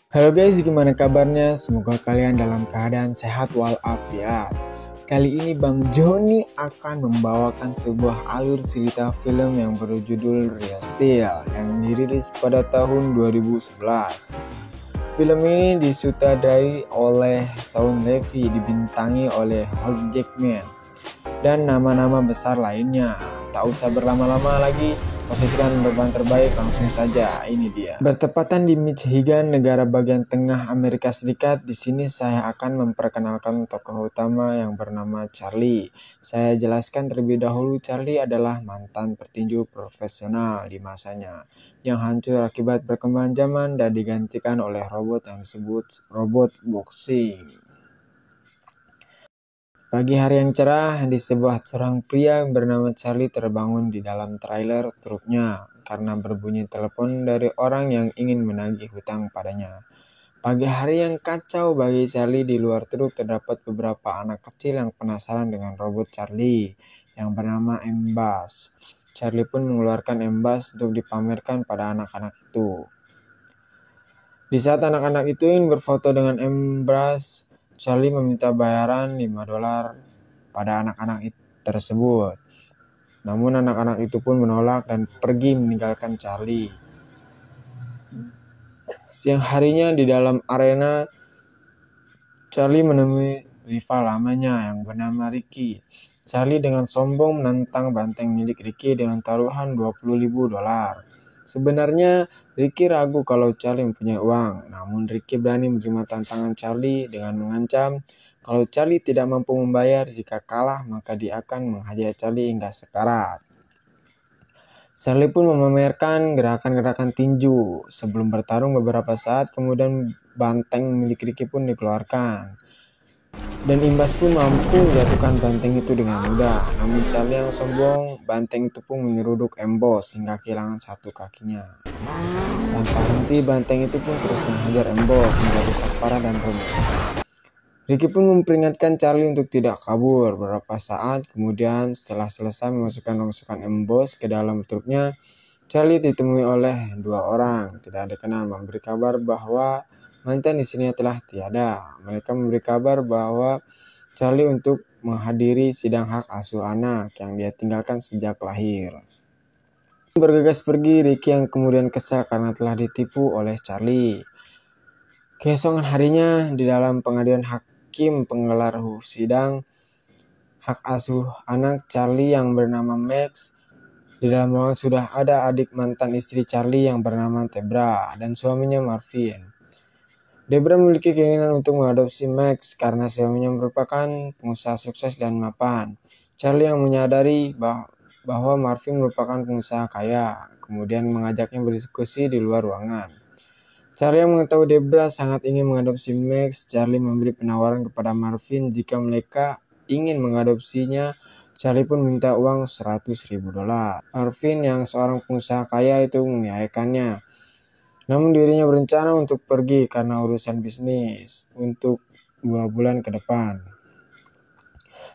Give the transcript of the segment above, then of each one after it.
Halo guys, gimana kabarnya? Semoga kalian dalam keadaan sehat walafiat. Kali ini Bang Joni akan membawakan sebuah alur cerita film yang berjudul Real Steel yang dirilis pada tahun 2011. Film ini disutradai oleh Shawn Levy, dibintangi oleh Hugh Jackman, dan nama-nama besar lainnya. Tak usah berlama-lama lagi, posisikan beban terbaik langsung saja. Ini dia. Bertepatan di Michigan, negara bagian tengah Amerika Serikat. Di sini saya akan memperkenalkan tokoh utama yang bernama Charlie. Saya jelaskan terlebih dahulu, Charlie adalah mantan petinju profesional di masanya yang hancur akibat perkembangan zaman dan digantikan oleh robot yang disebut robot boxing. Pagi hari yang cerah, di sebuah seorang pria bernama Charlie terbangun di dalam trailer truknya karena berbunyi telepon dari orang yang ingin menagih hutang padanya. Pagi hari yang kacau bagi Charlie. Di luar truk terdapat beberapa anak kecil yang penasaran dengan robot Charlie yang bernama Embas. Charlie pun mengeluarkan Embas untuk dipamerkan pada anak-anak itu. Di saat anak-anak itu ingin berfoto dengan Embas, Charlie meminta bayaran $5 pada anak-anak tersebut. Namun anak-anak itu pun menolak dan pergi meninggalkan Charlie. Siang harinya di dalam arena, Charlie menemui rival lamanya yang bernama Ricky. Charlie dengan sombong menantang banteng milik Ricky dengan taruhan $20.000. Sebenarnya Ricky ragu kalau Charlie mempunyai uang, namun Ricky berani menerima tantangan Charlie dengan mengancam kalau Charlie tidak mampu membayar. Jika kalah maka dia akan menghadiahi Charlie hingga sekarat. Charlie pun memamerkan gerakan-gerakan tinju. Sebelum bertarung beberapa saat kemudian, banteng milik Ricky pun dikeluarkan. Dan Imbas pun mampu menjatuhkan banteng itu dengan mudah. Namun Charlie yang sombong, banteng itu pun menyeruduk Embos hingga kehilangan satu kakinya. Tanpa henti, banteng itu pun terus menghajar Embos hingga rusak parah dan remuk. Ricky pun memperingatkan Charlie untuk tidak kabur. Beberapa saat kemudian, setelah selesai memasukkan Embos ke dalam truknya, Charlie ditemui oleh dua orang tidak dikenal memberi kabar bahwa mantan istrinya telah tiada. Mereka memberi kabar bahwa Charlie untuk menghadiri sidang hak asuh anak yang dia tinggalkan sejak lahir. Bergegas pergi, Ricky yang kemudian kesal karena telah ditipu oleh Charlie. Keesokan harinya di dalam pengadilan, hakim penggelar sidang hak asuh anak Charlie yang bernama Max. Di dalam ruangan sudah ada adik mantan istri Charlie yang bernama Debra dan suaminya Marvin. Debra memiliki keinginan untuk mengadopsi Max karena suaminya merupakan pengusaha sukses dan mapan. Charlie yang menyadari bahwa Marvin merupakan pengusaha kaya, kemudian mengajaknya berdiskusi di luar ruangan. Charlie yang mengetahui Debra sangat ingin mengadopsi Max. Charlie memberi penawaran kepada Marvin jika mereka ingin mengadopsinya. Charlie pun minta uang $100.000. Marvin yang seorang pengusaha kaya itu mengiyakannya. Namun dirinya berencana untuk pergi karena urusan bisnis untuk 2 bulan ke depan.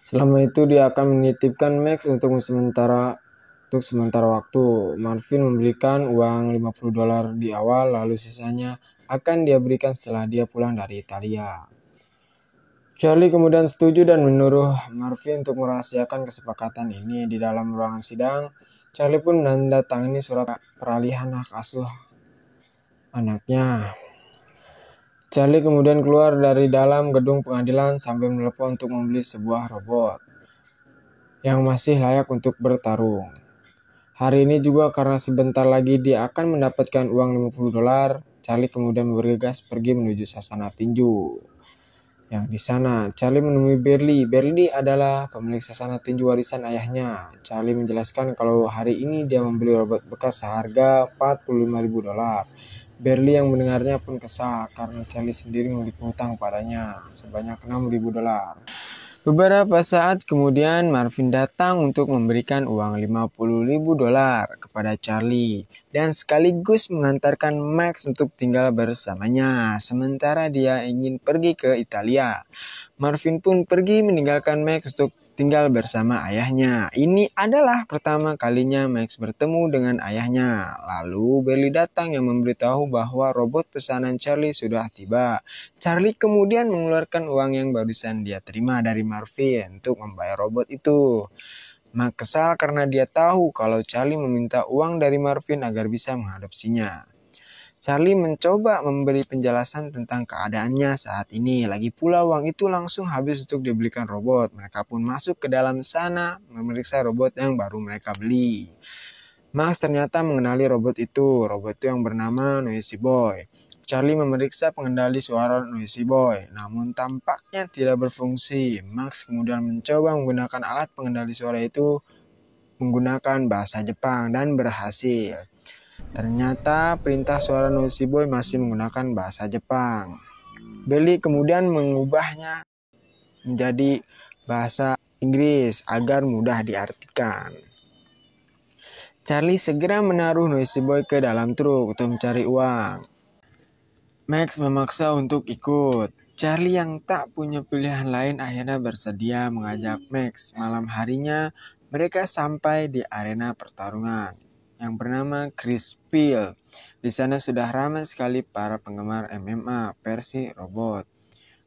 Selama itu dia akan menitipkan Max untuk sementara waktu. Marvin memberikan uang $50 di awal, lalu sisanya akan dia berikan setelah dia pulang dari Italia. Charlie kemudian setuju dan menyuruh Marvin untuk merahasiakan kesepakatan ini. Di dalam ruangan sidang, Charlie pun menandatangani surat peralihan hak asuh anaknya. Charlie kemudian keluar dari dalam gedung pengadilan sambil menelpon untuk membeli sebuah robot yang masih layak untuk bertarung. Hari ini juga karena sebentar lagi dia akan mendapatkan uang $50, Charlie kemudian bergegas pergi menuju sasana tinju. Yang di sana, Charlie menemui Berlie. Berlie adalah pemilik sasana tinju warisan ayahnya. Charlie menjelaskan kalau hari ini dia membeli robot bekas seharga $45.000. Berlie yang mendengarnya pun kesal karena Charlie sendiri memiliki hutang padanya sebanyak $6.000. Beberapa saat kemudian Marvin datang untuk memberikan uang $50.000 kepada Charlie dan sekaligus mengantarkan Max untuk tinggal bersamanya sementara dia ingin pergi ke Italia. Marvin pun pergi meninggalkan Max untuk tinggal bersama ayahnya. Ini adalah pertama kalinya Max bertemu dengan ayahnya. Lalu Belly datang yang memberitahu bahwa robot pesanan Charlie sudah tiba. Charlie kemudian mengeluarkan uang yang barusan dia terima dari Marvin untuk membayar robot itu. Max kesal karena dia tahu kalau Charlie meminta uang dari Marvin agar bisa mengadopsinya. Charlie mencoba memberi penjelasan tentang keadaannya saat ini. Lagi pula uang itu langsung habis untuk dibelikan robot. Mereka pun masuk ke dalam sana memeriksa robot yang baru mereka beli. Max ternyata mengenali robot itu yang bernama Noisy Boy. Charlie memeriksa pengendali suara Noisy Boy, namun tampaknya tidak berfungsi. Max kemudian mencoba menggunakan alat pengendali suara itu menggunakan bahasa Jepang dan berhasil. Ternyata perintah suara Noisy Boy masih menggunakan bahasa Jepang. Belly kemudian mengubahnya menjadi bahasa Inggris agar mudah diartikan. Charlie segera menaruh Noisy Boy ke dalam truk untuk mencari uang. Max memaksa untuk ikut. Charlie yang tak punya pilihan lain akhirnya bersedia mengajak Max. Malam harinya mereka sampai di arena pertarungan yang bernama Chris Field. Di sana sudah ramai sekali para penggemar MMA versi robot.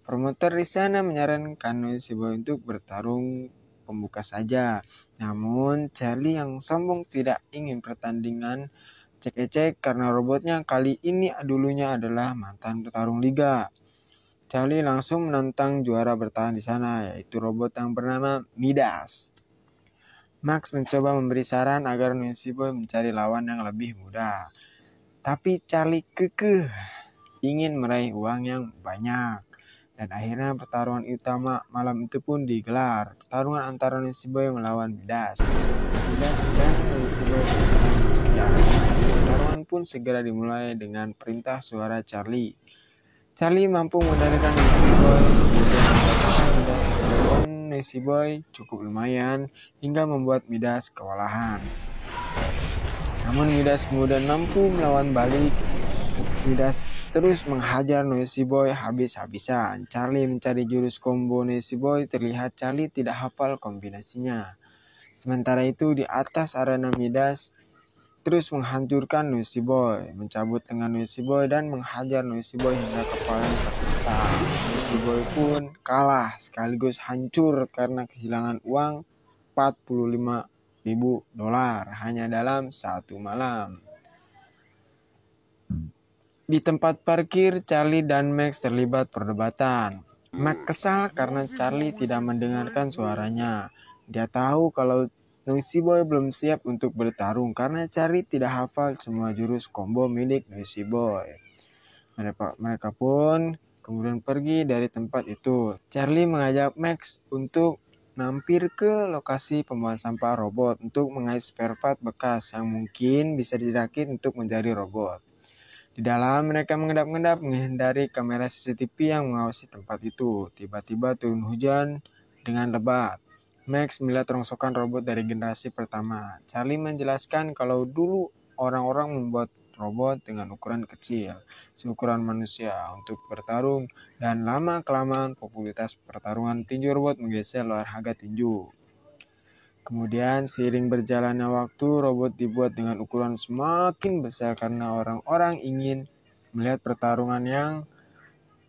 Promotor di sana menyarankan Noisy Boy untuk bertarung pembuka saja. Namun Charlie yang sombong tidak ingin pertandingan cek-cek karena robotnya kali ini dulunya adalah mantan petarung liga. Charlie langsung menantang juara bertahan di sana, yaitu robot yang bernama Midas. Max mencoba memberi saran agar Noisy Boy mencari lawan yang lebih mudah. Tapi Charlie kekeh ingin meraih uang yang banyak. Dan akhirnya pertarungan utama malam itu pun digelar. Pertarungan antara Noisy Boy melawan Midas. Midas dan Noisy Boy memasuki arena. Pertarungan pun segera dimulai dengan perintah suara Charlie. Charlie mampu mengendalikan Noisy Boy, kemudian mendapatkan Midas melawan Noisy Boy cukup lumayan hingga membuat Midas kewalahan. Namun Midas kemudian mampu melawan balik. Midas terus menghajar Noisy Boy habis-habisan. Charlie mencari jurus combo Noisy Boy, terlihat Charlie tidak hafal kombinasinya. Sementara itu di atas arena Midas terus menghancurkan Noisy Boy, mencabut lengan Noisy Boy dan menghajar Noisy Boy hingga kepalanya terpental. Noisy Boy pun kalah sekaligus hancur karena kehilangan uang $45.000 hanya dalam satu malam. Di tempat parkir, Charlie dan Max terlibat perdebatan. Max kesal karena Charlie tidak mendengarkan suaranya. Dia tahu kalau Noisy Boy belum siap untuk bertarung karena Charlie tidak hafal semua jurus combo milik Noisy Boy. Mereka pun kemudian pergi dari tempat itu. Charlie mengajak Max untuk mampir ke lokasi pembuangan sampah robot untuk mengais spare part bekas yang mungkin bisa dirakit untuk menjadi robot. Di dalam mereka mengendap-endap menghindari kamera CCTV yang mengawasi tempat itu. Tiba-tiba turun hujan dengan lebat. Max melihat rongsokan robot dari generasi pertama. Charlie menjelaskan kalau dulu orang-orang membuat robot dengan ukuran kecil, seukuran manusia untuk bertarung, dan lama-kelamaan popularitas pertarungan tinju robot menggeser luar harga tinju. Kemudian seiring berjalannya waktu, robot dibuat dengan ukuran semakin besar karena orang-orang ingin melihat pertarungan yang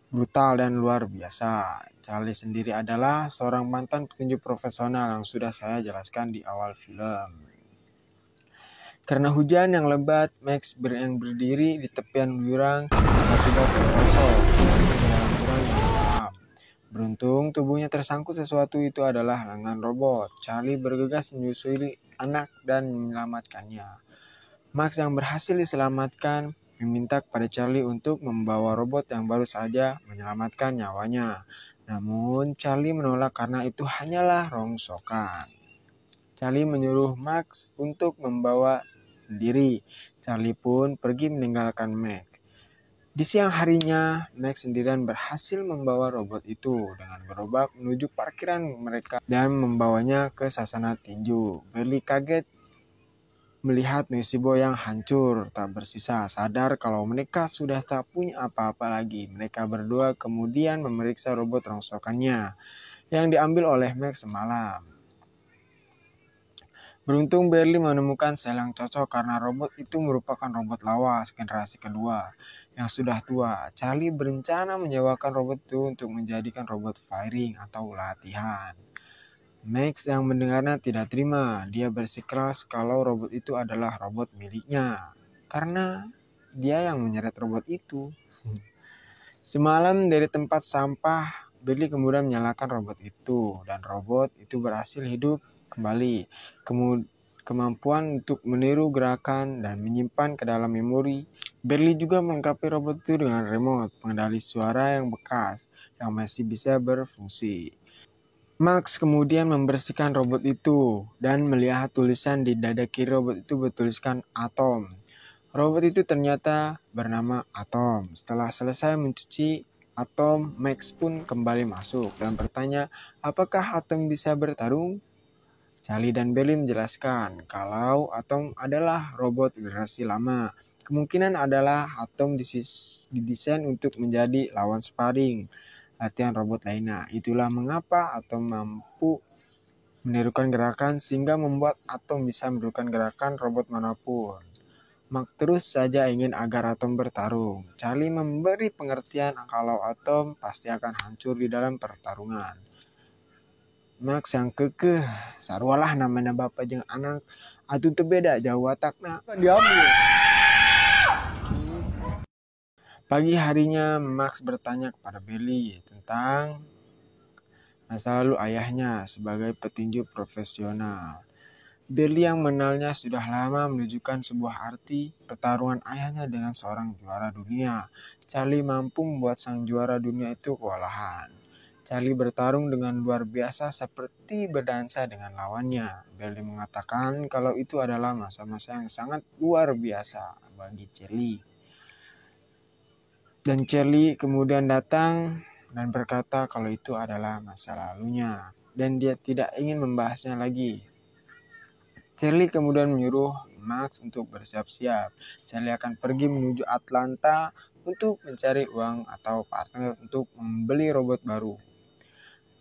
brutal dan luar biasa. Charlie sendiri adalah seorang mantan petinju profesional yang sudah saya jelaskan di awal film. Karena hujan yang lebat, Max yang berdiri di tepian jurang tiba-tiba terperosok ke dalam jurang yang dalam. Beruntung tubuhnya tersangkut sesuatu, itu adalah lengan robot. Charlie bergegas menyusuri anak dan menyelamatkannya. Max yang berhasil diselamatkan meminta kepada Charlie untuk membawa robot yang baru saja menyelamatkan nyawanya. Namun Charlie menolak karena itu hanyalah rongsokan. Charlie menyuruh Max untuk membawa sendiri. Charlie pun pergi meninggalkan Max. Di siang harinya, Max sendirian berhasil membawa robot itu dengan gerobak menuju parkiran mereka dan membawanya ke sasana tinju. Belly kaget melihat Noisy Boy yang hancur, tak bersisa. Sadar kalau mereka sudah tak punya apa-apa lagi. Mereka berdua kemudian memeriksa robot rongsokannya. yang diambil oleh Max semalam. Beruntung Berli menemukan sel yang cocok karena robot itu merupakan robot lawas generasi kedua yang sudah tua. Charlie berencana menyewakan robot itu untuk menjadikan robot firing atau latihan. Max yang mendengarnya tidak terima. Dia bersikeras kalau robot itu adalah robot miliknya karena dia yang menyeret robot itu. Semalam dari tempat sampah, Berli kemudian menyalakan robot itu dan robot itu berhasil hidup kembali. Kemampuan untuk meniru gerakan dan menyimpan ke dalam memori. Berli juga melengkapi robot itu dengan remote pengendali suara yang bekas yang masih bisa berfungsi. Max kemudian membersihkan robot itu dan melihat tulisan di dada kiri robot itu bertuliskan Atom. Robot itu ternyata bernama Atom. Setelah selesai mencuci Atom, Max pun kembali masuk dan bertanya, apakah Atom bisa bertarung? Charlie dan Berli menjelaskan kalau Atom adalah robot generasi lama. Kemungkinan adalah Atom didesain untuk menjadi lawan sparring latihan robot lainnya. Itulah mengapa Atom mampu menirukan gerakan sehingga membuat Atom bisa menirukan gerakan robot manapun. Max terus saja ingin agar Atom bertarung. Charlie memberi pengertian kalau Atom pasti akan hancur di dalam pertarungan. Max yang kekeh, sarwalah namanya bapak jeung anak, atuh teu beda jauh watakna. Pagi harinya Max bertanya kepada Berli tentang masa lalu ayahnya sebagai petinju profesional. Berli yang mengenalnya sudah lama menunjukkan sebuah arti pertarungan ayahnya dengan seorang juara dunia. Charlie mampu membuat sang juara dunia itu kewalahan. Charlie bertarung dengan luar biasa seperti berdansa dengan lawannya. Berli mengatakan kalau itu adalah masa-masa yang sangat luar biasa bagi Charlie. Dan Charlie kemudian datang dan berkata kalau itu adalah masa lalunya. Dan dia tidak ingin membahasnya lagi. Charlie kemudian menyuruh Max untuk bersiap-siap. Charlie akan pergi menuju Atlanta untuk mencari uang atau partner untuk membeli robot baru.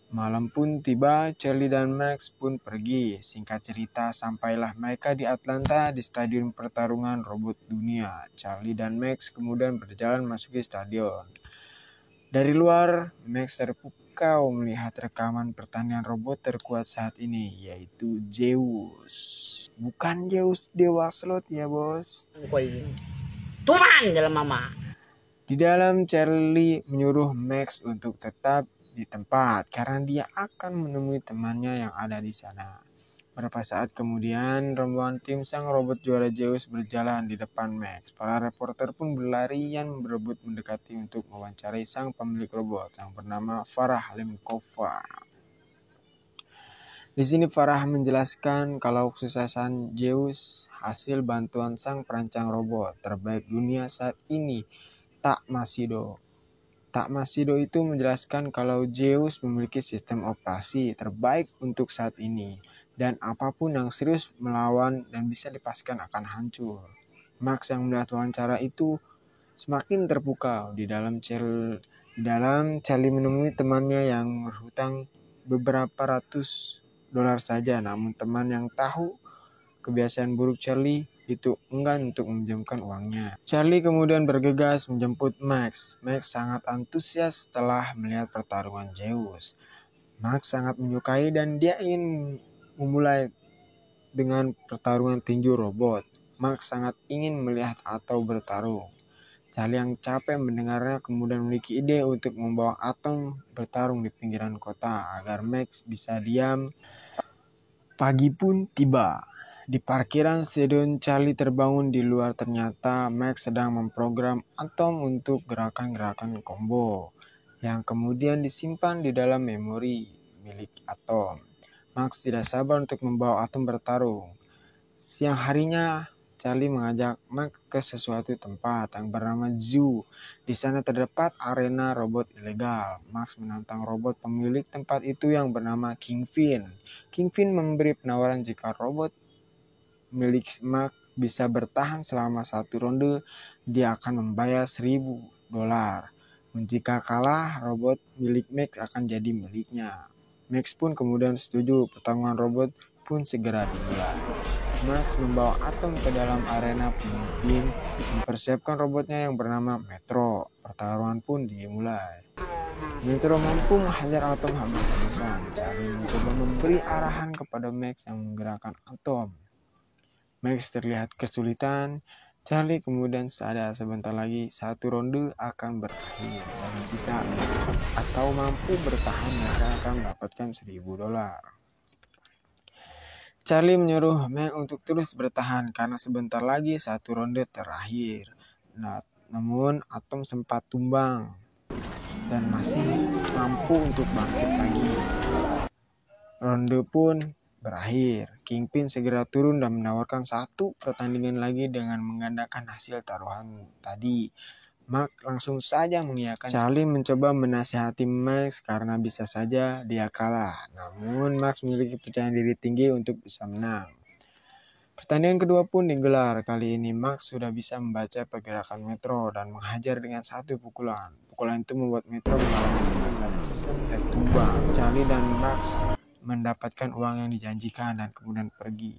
Malam pun tiba, Charlie dan Max pun pergi. Singkat cerita, sampailah mereka di Atlanta di stadion pertarungan robot dunia. Charlie dan Max kemudian berjalan masuki stadion. Dari luar, Max terpukau melihat rekaman pertandingan robot terkuat saat ini, yaitu Zeus. Bukan Zeus dewa slot ya bos. Tuhan dalam mama. Di dalam, Charlie menyuruh Max untuk tetap di tempat karena dia akan menemui temannya yang ada di sana. Beberapa saat kemudian, rombongan tim sang robot juara Zeus berjalan di depan Max. Para reporter pun berlarian berebut mendekati untuk mewawancarai sang pemilik robot yang bernama Farah Lemkova. Di sini Farah menjelaskan kalau kesuksesan Zeus hasil bantuan sang perancang robot terbaik dunia saat ini, Tak Masido. Tak Masido itu menjelaskan kalau Zeus memiliki sistem operasi terbaik untuk saat ini dan apapun yang serius melawan dan bisa dipastikan akan hancur. Max yang melihat wawancara itu semakin terpukau. Di dalam Charlie menemui temannya yang berhutang beberapa ratus dolar saja, namun teman yang tahu kebiasaan buruk Charlie itu enggan untuk meminjamkan uangnya. Charlie kemudian bergegas menjemput Max. Max sangat antusias setelah melihat pertarungan Zeus. Max sangat menyukai dan dia ingin memulai dengan pertarungan tinju robot. Max sangat ingin melihat atau bertarung. Charlie yang capek mendengarnya kemudian memiliki ide untuk membawa Atom bertarung di pinggiran kota agar Max bisa diam. Pagi pun tiba. Di parkiran stadion, Charlie terbangun di luar. Ternyata Max sedang memprogram Atom untuk gerakan-gerakan combo yang kemudian disimpan di dalam memori milik Atom. Max tidak sabar untuk membawa Atom bertarung. Siang harinya, Charlie mengajak Max ke sesuatu tempat yang bernama Zoo. Di sana terdapat arena robot ilegal. Max menantang robot pemilik tempat itu yang bernama Kingpin. Kingpin memberi penawaran jika robot milik Max bisa bertahan selama 1 ronde, dia akan membayar $1.000. Jika kalah, robot milik Max akan jadi miliknya. Max pun kemudian setuju. Pertarungan robot pun segera dimulai. Max membawa Atom ke dalam arena pemimpin, mempersiapkan robotnya yang bernama Metro. Pertarungan pun dimulai. Metro mampu menghajar Atom habis-habisan. Charlie mencoba memberi arahan kepada Max yang menggerakkan Atom. Max terlihat kesulitan. Charlie kemudian sadar sebentar lagi satu ronde akan berakhir, dan jika atau mampu bertahan mereka akan mendapatkan $1.000. Charlie menyuruh Max untuk terus bertahan karena sebentar lagi satu ronde terakhir. Namun Atom sempat tumbang dan masih mampu untuk bangkit lagi. Ronde pun berakhir. Kingpin segera turun dan menawarkan satu pertandingan lagi dengan menggandakan hasil taruhan tadi. Max langsung saja mengiyakan. Charlie mencoba menasihati Max karena bisa saja dia kalah. Namun Max memiliki percaya diri tinggi untuk bisa menang. Pertandingan kedua pun digelar. Kali ini Max sudah bisa membaca pergerakan Metro dan menghajar dengan satu pukulan. Pukulan itu membuat Metro mengalami pelanggaran sistem dan tumbang. Charlie dan Max mendapatkan uang yang dijanjikan dan kemudian pergi.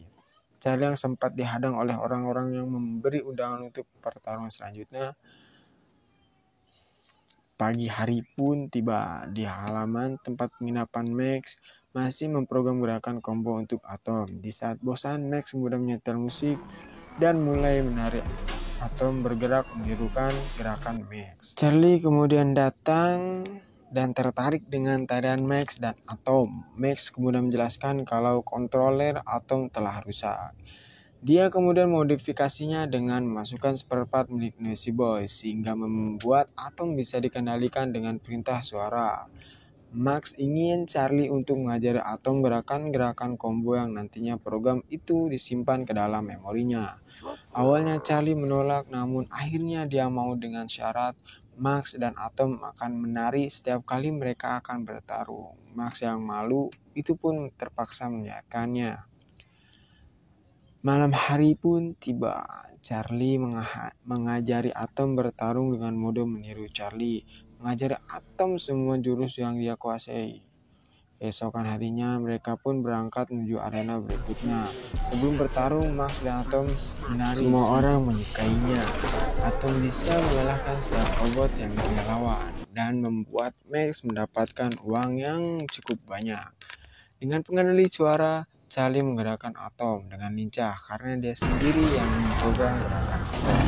Charlie yang sempat dihadang oleh orang-orang yang memberi undangan untuk pertarungan selanjutnya. Pagi hari pun tiba. Di halaman tempat penginapan Max masih memprogram gerakan combo untuk Atom. Di saat bosan, Max kemudian menyetel musik dan mulai menarik Atom bergerak menirukan gerakan Max. Charlie kemudian datang dan tertarik dengan tarian Max dan Atom. Max kemudian menjelaskan kalau kontroler Atom telah rusak. Dia kemudian memodifikasinya dengan memasukkan spare part milik Noisy Boy sehingga membuat Atom bisa dikendalikan dengan perintah suara. Max ingin Charlie untuk mengajari Atom gerakan-gerakan combo yang nantinya program itu disimpan ke dalam memorinya. Awalnya Charlie menolak, namun akhirnya dia mau dengan syarat Max dan Atom akan menari setiap kali mereka akan bertarung. Max yang malu itu pun terpaksa mengiyakannya. Malam hari pun tiba. Charlie mengajari Atom bertarung dengan mode meniru Charlie, mengajari Atom semua jurus yang dia kuasai. Keesokan harinya mereka pun berangkat menuju arena berikutnya. Sebelum bertarung, Max dan Atom menari. Semua orang menyukainya. Atom bisa mengalahkan setiap robot yang dia lawan dan membuat Max mendapatkan uang yang cukup banyak. Dengan pengendali suara, Charlie menggerakkan Atom dengan lincah karena dia sendiri yang mencoba gerakan Atom.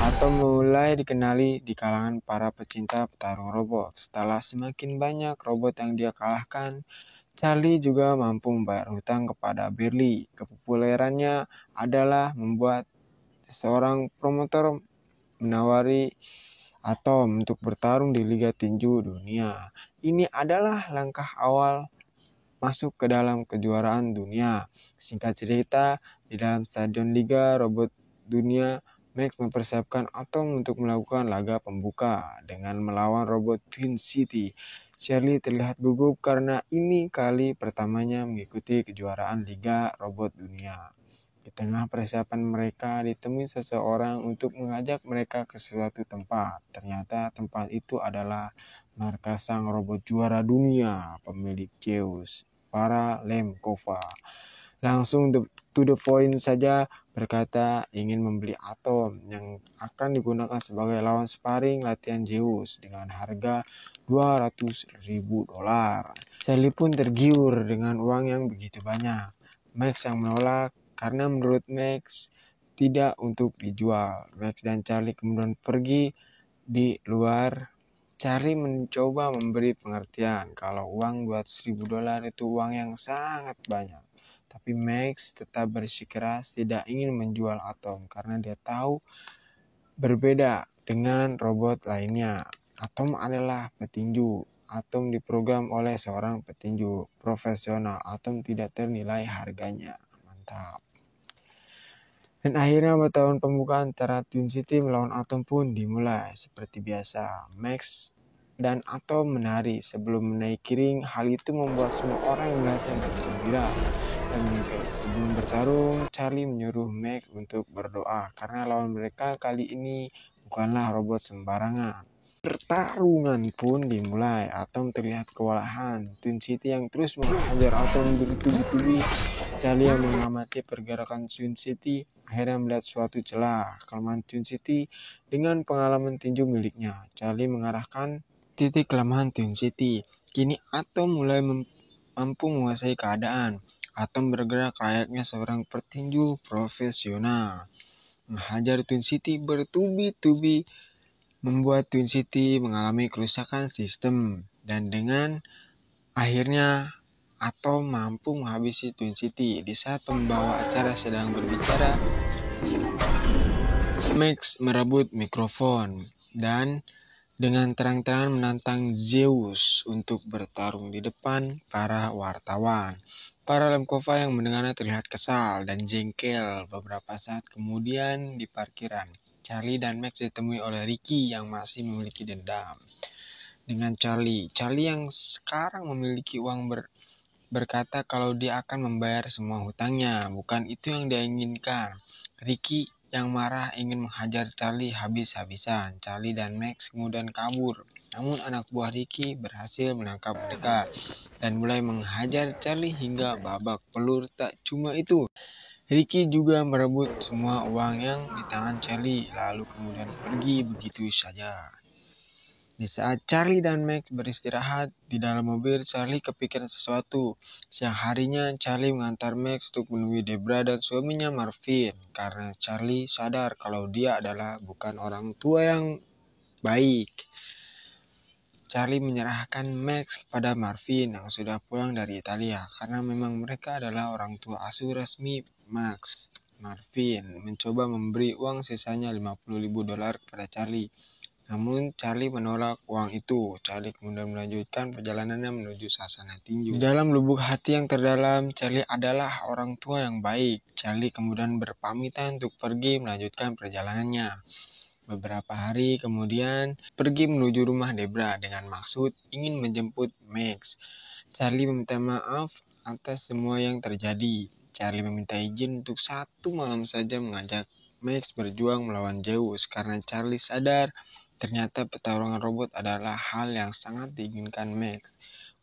Atom mulai dikenali di kalangan para pecinta petarung robot. Setelah semakin banyak robot yang dia kalahkan, Charlie juga mampu membayar hutang kepada Beverly. Kepopulerannya adalah membuat seorang promotor menawari Atom untuk bertarung di Liga Tinju Dunia. Ini adalah langkah awal masuk ke dalam kejuaraan dunia. Singkat cerita, di dalam stadion Liga Robot Dunia, Max mempersiapkan Atom untuk melakukan laga pembuka dengan melawan robot Twin City. Charlie terlihat gugup karena ini kali pertamanya mengikuti kejuaraan Liga Robot Dunia. Di tengah persiapan mereka ditemui seseorang untuk mengajak mereka ke suatu tempat. Ternyata tempat itu adalah markas sang robot juara dunia, pemilik Zeus, para Lemkova. Langsung to the point saja berkata ingin membeli Atom yang akan digunakan sebagai lawan sparring latihan Zeus dengan harga $200.000. Charlie pun tergiur dengan uang yang begitu banyak. Max yang menolak karena menurut Max tidak untuk dijual. Max dan Charlie kemudian pergi di luar. Charlie mencoba memberi pengertian kalau uang $200.000 itu uang yang sangat banyak. Tapi Max tetap bersikeras tidak ingin menjual Atom karena dia tahu berbeda dengan robot lainnya. Atom adalah petinju. Atom diprogram oleh seorang petinju profesional. Atom tidak ternilai harganya. Mantap. Dan akhirnya pertarungan pembuka antara Twin City melawan Atom pun dimulai. Seperti biasa, Max dan Atom menari sebelum menaiki ring. Hal itu membuat semua orang yang melihatnya bergembira. Dan sebelum bertarung, Charlie menyuruh Max untuk berdoa karena lawan mereka kali ini bukanlah robot sembarangan. Pertarungan pun dimulai. Atom terlihat kewalahan. Twin City yang terus menghajar Atom bertubi-tubi. Charlie yang mengamati pergerakan Twin City akhirnya melihat suatu celah kelemahan Twin City dengan pengalaman tinju miliknya. Charlie mengarahkan titik kelemahan Twin City. Kini Atom mulai mampu menguasai keadaan. Atom bergerak layaknya seorang petinju profesional. Menghajar Twin City bertubi-tubi membuat Twin City mengalami kerusakan sistem, dan dengan akhirnya Atom mampu menghabisi Twin City. Di saat pembawa acara sedang berbicara, Max merebut mikrofon dan dengan terang-terangan menantang Zeus untuk bertarung di depan para wartawan. Para Lemkova yang mendengarnya terlihat kesal dan jengkel. Beberapa saat kemudian di parkiran, Charlie dan Max ditemui oleh Ricky yang masih memiliki dendam dengan Charlie. Charlie yang sekarang memiliki uang berkata kalau dia akan membayar semua hutangnya. Bukan itu yang dia inginkan. Ricky yang marah ingin menghajar Charlie habis-habisan. Charlie dan Max kemudian kabur. Namun anak buah Ricky berhasil menangkap mereka dan mulai menghajar Charlie hingga babak belur. Tak cuma itu, Ricky juga merebut semua uang yang di tangan Charlie, lalu kemudian pergi begitu saja. Di saat Charlie dan Max beristirahat di dalam mobil, Charlie kepikiran sesuatu. Siang harinya, Charlie mengantar Max untuk menemui Debra dan suaminya Marvin, karena Charlie sadar kalau dia adalah bukan orang tua yang baik. Charlie menyerahkan Max kepada Marvin yang sudah pulang dari Italia karena memang mereka adalah orang tua asuh resmi Max. Marvin mencoba memberi uang sisanya $50.000 kepada Charlie. Namun Charlie menolak uang itu. Charlie kemudian melanjutkan perjalanannya menuju sasana tinju. Di dalam lubuk hati yang terdalam, Charlie adalah orang tua yang baik. Charlie kemudian berpamitan untuk pergi melanjutkan perjalanannya. Beberapa hari kemudian, pergi menuju rumah Debra dengan maksud ingin menjemput Max. Charlie meminta maaf atas semua yang terjadi. Charlie meminta izin untuk satu malam saja mengajak Max berjuang melawan Zeus karena Charlie sadar ternyata pertarungan robot adalah hal yang sangat diinginkan Max.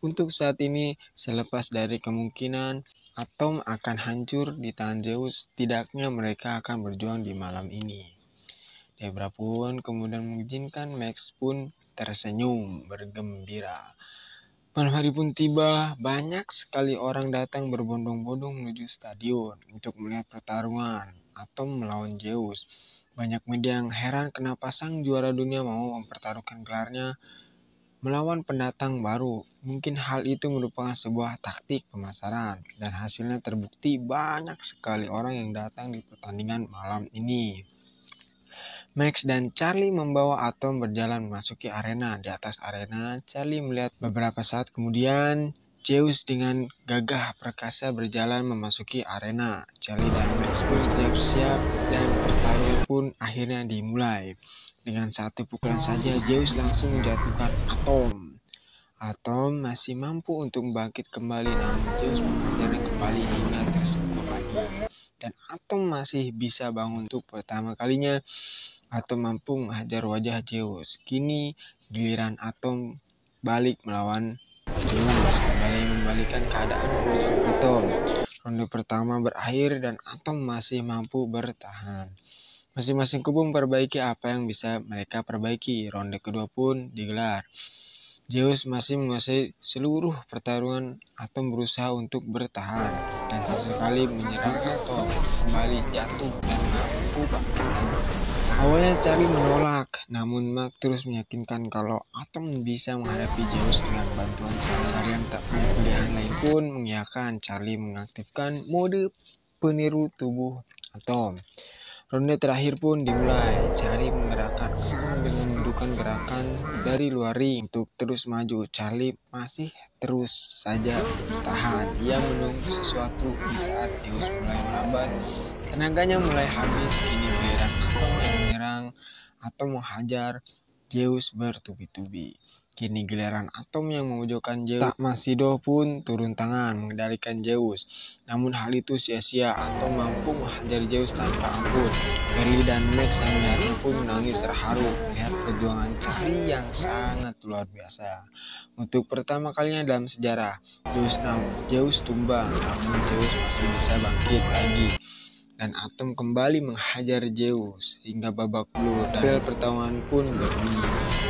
Untuk saat ini, selepas dari kemungkinan Atom akan hancur di tangan Zeus, tidaknya mereka akan berjuang di malam ini. Debra pun kemudian mengizinkan Max pun tersenyum bergembira. Malam hari pun tiba, banyak sekali orang datang berbondong-bondong menuju stadion untuk melihat pertarungan Atom melawan Zeus. Banyak media yang heran kenapa sang juara dunia mau mempertaruhkan gelarnya melawan pendatang baru. Mungkin hal itu merupakan sebuah taktik pemasaran, dan hasilnya terbukti banyak sekali orang yang datang di pertandingan malam ini. Max dan Charlie membawa Atom berjalan memasuki arena. Di atas arena, Charlie melihat beberapa saat kemudian Zeus dengan gagah perkasa berjalan memasuki arena. Charlie dan Max pun siap-siap dan pertarungan pun akhirnya dimulai. Dengan satu pukulan saja, Zeus langsung menjatuhkan Atom. Atom masih mampu untuk bangkit kembali, namun Zeus menghajarnya kembali hingga tersungkur lagi. Dan Atom masih bisa bangun untuk pertama kalinya. Atom mampu menghajar wajah Zeus. Kini giliran Atom balik melawan Zeus, kembali membalikan keadaan Atom. Ronde pertama berakhir dan Atom masih mampu bertahan. Masing-masing kubu memperbaiki apa yang bisa mereka perbaiki. Ronde kedua pun digelar. Zeus masih menguasai seluruh pertarungan. Atom berusaha untuk bertahan dan sesekali menyerang Atom, kembali jatuh dan mampu bangkit. Awalnya Charlie menolak, namun Max terus meyakinkan kalau Atom bisa menghadapi Zeus dengan bantuan Charlie yang tak punya pilihan lain pun mengiyakan. Charlie mengaktifkan mode peniru tubuh Atom. Ronde terakhir pun dimulai. Charlie menggerakkan Atom dengan menundukkan gerakan dari luar ring untuk terus maju. Charlie masih terus saja bertahan. Ia menunggu sesuatu. Di saat Zeus mulai melambat, tenaganya mulai habis. Kini giliran Atom yang menyerang atau menghajar Zeus bertubi-tubi. Kini giliran Atom yang memojokkan Zeus. Tak Masido pun turun tangan mengendalikan Zeus. Namun hal itu sia-sia. Atom mampu menghajar Zeus tanpa ampun. Merly dan Max yang melihatnya pun menangis terharu melihat perjuangan Charlie yang sangat luar biasa. Untuk pertama kalinya dalam sejarah, Zeus tumbang, namun Zeus masih bisa bangkit lagi. Dan Atom kembali menghajar Zeus hingga babak belur dan bel pertarungan pun berbunyi.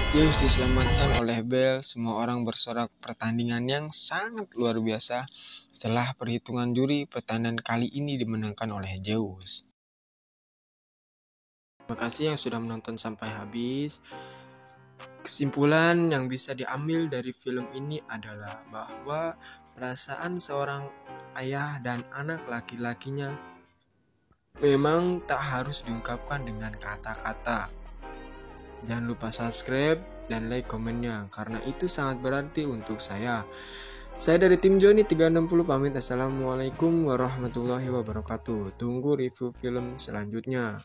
Zeus diselamatkan oleh bel. Semua orang bersorak pertandingan yang sangat luar biasa. Setelah perhitungan juri, pertandingan kali ini dimenangkan oleh Zeus. Terima kasih yang sudah menonton sampai habis. Kesimpulan yang bisa diambil dari film ini adalah bahwa perasaan seorang ayah dan anak laki-lakinya memang tak harus diungkapkan dengan kata-kata. Jangan lupa subscribe dan like komennya, karena itu sangat berarti untuk saya. Saya dari tim Joni 360 pamit. Assalamualaikum warahmatullahi wabarakatuh. Tunggu review film selanjutnya.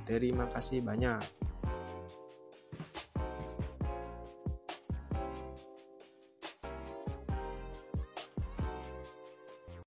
Terima kasih banyak.